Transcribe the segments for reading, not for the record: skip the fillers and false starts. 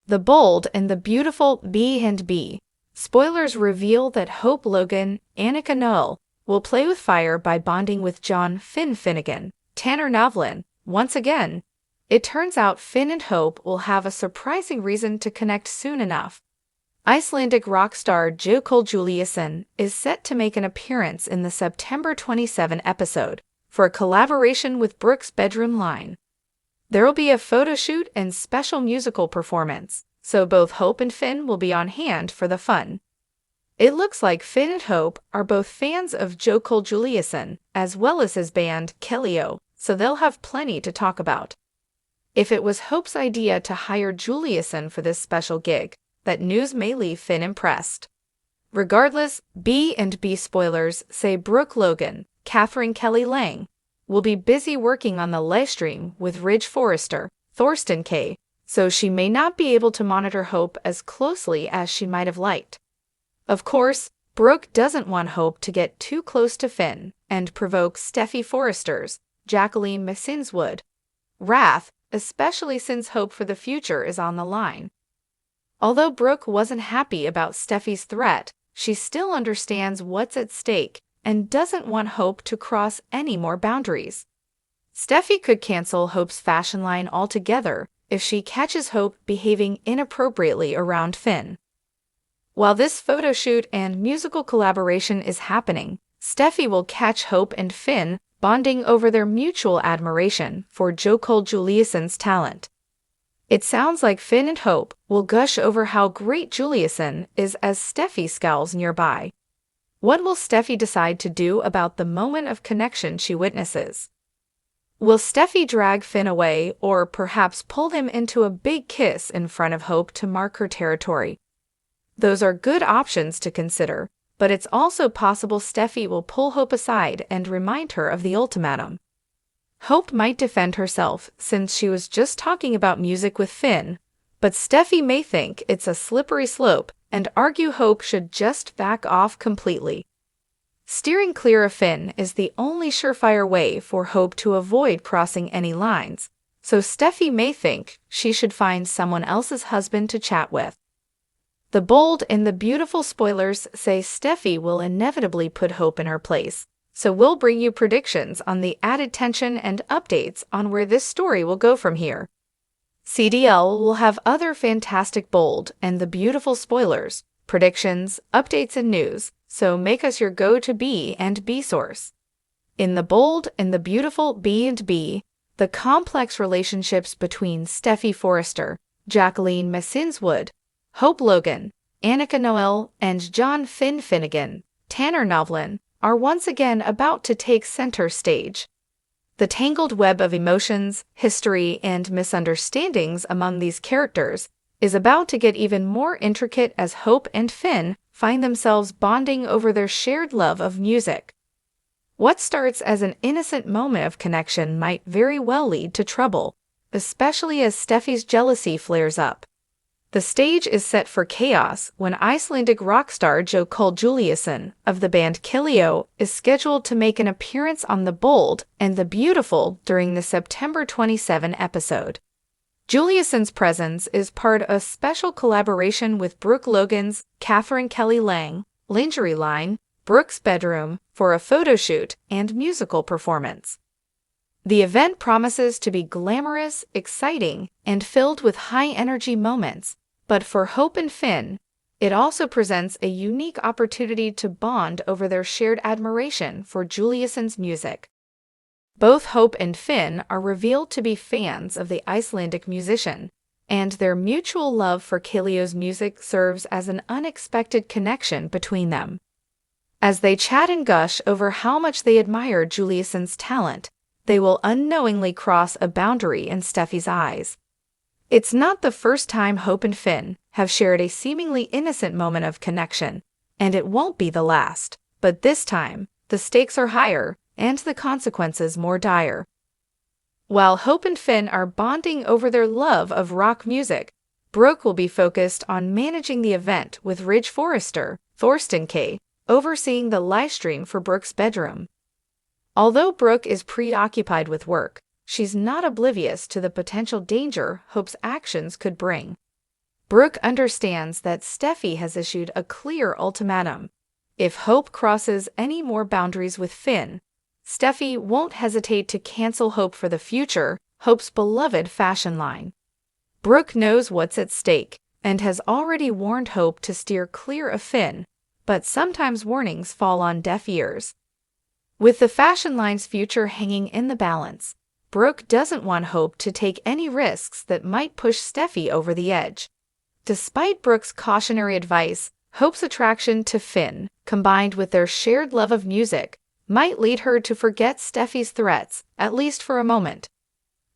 The Bold and the Beautiful B&B. Spoilers reveal that Hope Logan, Annika Noel, will play with fire by bonding with John Finn Finnegan, Tanner Novlin. Once again, it turns out Finn and Hope will have a surprising reason to connect soon enough. Icelandic rock star Jökull Juliusson is set to make an appearance in the September 27 episode for a collaboration with Brooke's Bedroom line. There will be a photo shoot and special musical performance, so both Hope and Finn will be on hand for the fun. It looks like Finn and Hope are both fans of Jökull Juliusson as well as his band Kellyo, so they'll have plenty to talk about. If it was Hope's idea to hire Juliusson for this special gig, that news may leave Finn impressed. Regardless, B&B spoilers say Brooke Logan, Catherine Kelly Lang, will be busy working on the livestream with Ridge Forrester, Thorsten K., so she may not be able to monitor Hope as closely as she might have liked. Of course, Brooke doesn't want Hope to get too close to Finn and provoke Steffy Forrester's, Jacqueline Messinswood, wrath, especially since hope for the future is on the line. Although Brooke wasn't happy about Steffi's threat, she still understands what's at stake and doesn't want Hope to cross any more boundaries. Steffy could cancel Hope's fashion line altogether if she catches Hope behaving inappropriately around Finn. While this photo shoot and musical collaboration is happening, Steffy will catch Hope and Finn bonding over their mutual admiration for Jökull Juliusson's talent. It sounds like Finn and Hope will gush over how great Juliusson is as Steffy scowls nearby. What will Steffy decide to do about the moment of connection she witnesses? Will Steffy drag Finn away or perhaps pull him into a big kiss in front of Hope to mark her territory? Those are good options to consider, but it's also possible Steffy will pull Hope aside and remind her of the ultimatum. Hope might defend herself since she was just talking about music with Finn, but Steffy may think it's a slippery slope and argue Hope should just back off completely. Steering clear of Finn is the only surefire way for Hope to avoid crossing any lines, so Steffy may think she should find someone else's husband to chat with. The Bold and the Beautiful spoilers say Steffy will inevitably put Hope in her place, so we'll bring you predictions on the added tension and updates on where this story will go from here. CDL will have other fantastic Bold and the Beautiful spoilers, predictions, updates, and news, so make us your go-to B&B source. In the Bold and the Beautiful B&B, the complex relationships between Steffy Forrester, Jacqueline Messinswood, Hope Logan, Annika Noel, and John Finn Finnegan, Tanner Novlin, are once again about to take center stage. The tangled web of emotions, history, and misunderstandings among these characters is about to get even more intricate as Hope and Finn find themselves bonding over their shared love of music. What starts as an innocent moment of connection might very well lead to trouble, especially as Steffi's jealousy flares up. The stage is set for chaos when Icelandic rock star Jökull Juliusson of the band Kellyo is scheduled to make an appearance on The Bold and the Beautiful during the September 27 episode. Juliusson's presence is part of a special collaboration with Brooke Logan's Catherine Kelly Lang lingerie line, Brooke's Bedroom, for a photo shoot and musical performance. The event promises to be glamorous, exciting, and filled with high-energy moments. But for Hope and Finn, it also presents a unique opportunity to bond over their shared admiration for Juliusson's music. Both Hope and Finn are revealed to be fans of the Icelandic musician, and their mutual love for Kellyo's music serves as an unexpected connection between them. As they chat and gush over how much they admire Juliusson's talent, they will unknowingly cross a boundary in Steffi's eyes. It's not the first time Hope and Finn have shared a seemingly innocent moment of connection, and it won't be the last, but this time, the stakes are higher and the consequences more dire. While Hope and Finn are bonding over their love of rock music, Brooke will be focused on managing the event with Ridge Forrester, Thorsten K., overseeing the livestream for Brooke's Bedroom. Although Brooke is preoccupied with work, she's not oblivious to the potential danger Hope's actions could bring. Brooke understands that Steffy has issued a clear ultimatum. If Hope crosses any more boundaries with Finn, Steffy won't hesitate to cancel Hope for the future, Hope's beloved fashion line. Brooke knows what's at stake and has already warned Hope to steer clear of Finn, but sometimes warnings fall on deaf ears. With the fashion line's future hanging in the balance, Brooke doesn't want Hope to take any risks that might push Steffy over the edge. Despite Brooke's cautionary advice, Hope's attraction to Finn, combined with their shared love of music, might lead her to forget Steffy's threats, at least for a moment.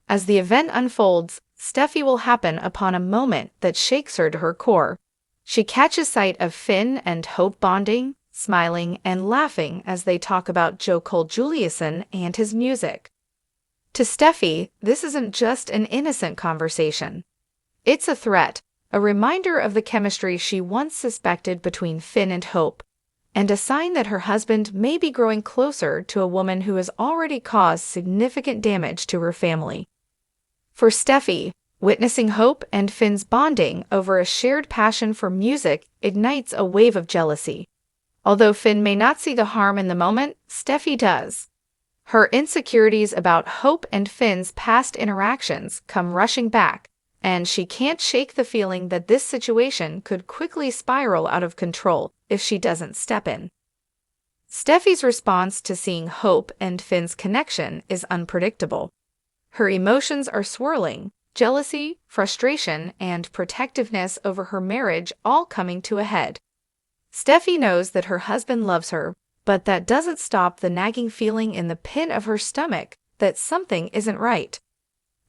As the event unfolds, Steffy will happen upon a moment that shakes her to her core. She catches sight of Finn and Hope bonding, smiling and laughing as they talk about Joe Cole-Juliuson and his music. To Steffy, this isn't just an innocent conversation. It's a threat, a reminder of the chemistry she once suspected between Finn and Hope, and a sign that her husband may be growing closer to a woman who has already caused significant damage to her family. For Steffy, witnessing Hope and Finn's bonding over a shared passion for music ignites a wave of jealousy. Although Finn may not see the harm in the moment, Steffy does. Her insecurities about Hope and Finn's past interactions come rushing back, and she can't shake the feeling that this situation could quickly spiral out of control if she doesn't step in. Steffy's response to seeing Hope and Finn's connection is unpredictable. Her emotions are swirling, jealousy, frustration, and protectiveness over her marriage all coming to a head. Steffy knows that her husband loves her, but that doesn't stop the nagging feeling in the pit of her stomach that something isn't right.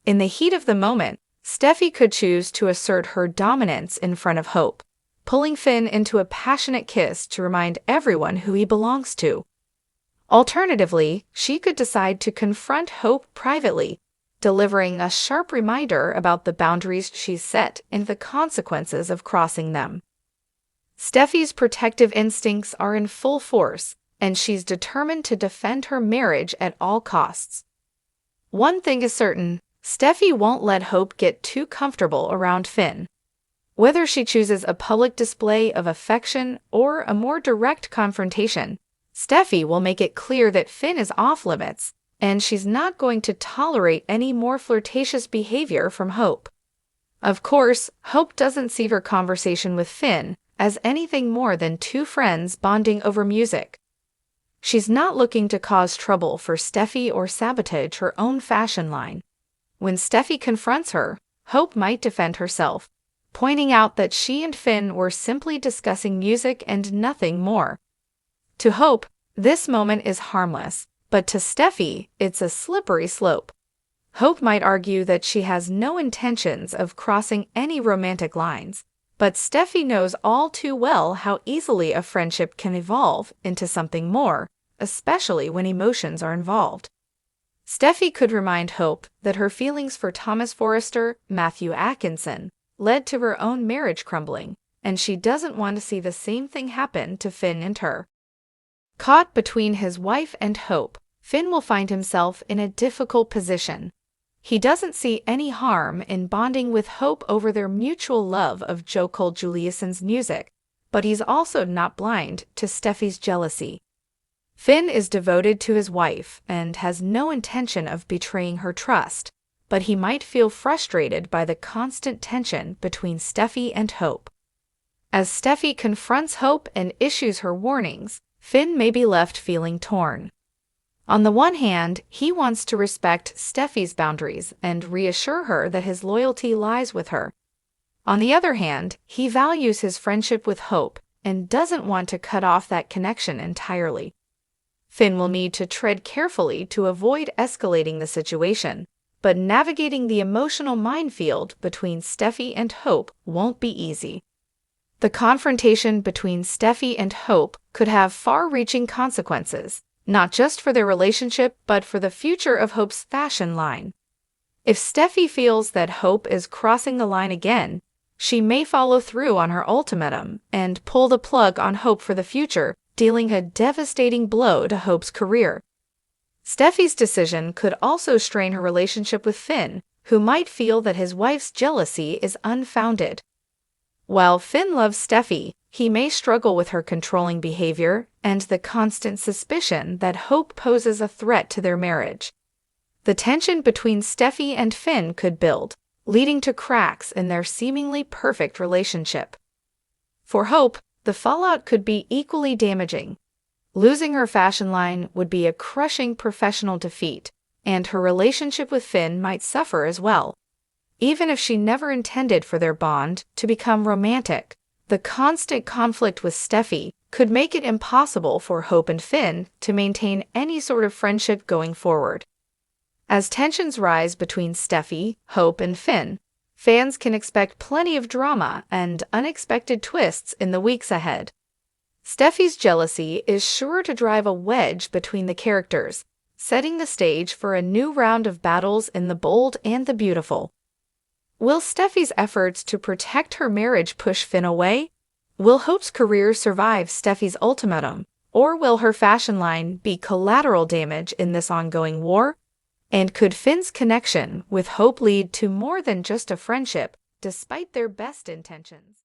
In the heat of the moment, Steffy could choose to assert her dominance in front of Hope, pulling Finn into a passionate kiss to remind everyone who he belongs to. Alternatively, she could decide to confront Hope privately, delivering a sharp reminder about the boundaries she's set and the consequences of crossing them. Steffy's protective instincts are in full force, and she's determined to defend her marriage at all costs. One thing is certain, Steffy won't let Hope get too comfortable around Finn. Whether she chooses a public display of affection or a more direct confrontation, Steffy will make it clear that Finn is off limits, and she's not going to tolerate any more flirtatious behavior from Hope. Of course, Hope doesn't see her conversation with Finn as anything more than two friends bonding over music. She's not looking to cause trouble for Steffy or sabotage her own fashion line. When Steffy confronts her, Hope might defend herself, pointing out that she and Finn were simply discussing music and nothing more. To Hope, this moment is harmless, but to Steffy, it's a slippery slope. Hope might argue that she has no intentions of crossing any romantic lines, but Steffy knows all too well how easily a friendship can evolve into something more, especially when emotions are involved. Steffy could remind Hope that her feelings for Thomas Forrester, Matthew Atkinson, led to her own marriage crumbling, and she doesn't want to see the same thing happen to Finn and her. Caught between his wife and Hope, Finn will find himself in a difficult position. He doesn't see any harm in bonding with Hope over their mutual love of Joe Cole-Juliuson's music, but he's also not blind to Steffy's jealousy. Finn is devoted to his wife and has no intention of betraying her trust, but he might feel frustrated by the constant tension between Steffy and Hope. As Steffy confronts Hope and issues her warnings, Finn may be left feeling torn. On the one hand, he wants to respect Steffy's boundaries and reassure her that his loyalty lies with her. On the other hand, he values his friendship with Hope and doesn't want to cut off that connection entirely. Finn will need to tread carefully to avoid escalating the situation, but navigating the emotional minefield between Steffy and Hope won't be easy. The confrontation between Steffy and Hope could have far-reaching consequences, not just for their relationship but for the future of Hope's fashion line. If Steffy feels that Hope is crossing the line again, she may follow through on her ultimatum and pull the plug on Hope for the future, dealing a devastating blow to Hope's career. Steffy's decision could also strain her relationship with Finn, who might feel that his wife's jealousy is unfounded. While Finn loves Steffy, he may struggle with her controlling behavior and the constant suspicion that Hope poses a threat to their marriage. The tension between Steffy and Finn could build, leading to cracks in their seemingly perfect relationship. For Hope, the fallout could be equally damaging. Losing her fashion line would be a crushing professional defeat, and her relationship with Finn might suffer as well. Even if she never intended for their bond to become romantic, the constant conflict with Steffy could make it impossible for Hope and Finn to maintain any sort of friendship going forward. As tensions rise between Steffy, Hope, and Finn, fans can expect plenty of drama and unexpected twists in the weeks ahead. Steffy's jealousy is sure to drive a wedge between the characters, setting the stage for a new round of battles in The Bold and the Beautiful. Will Steffy's efforts to protect her marriage push Finn away? Will Hope's career survive Steffy's ultimatum? Or will her fashion line be collateral damage in this ongoing war? And could Finn's connection with Hope lead to more than just a friendship, despite their best intentions?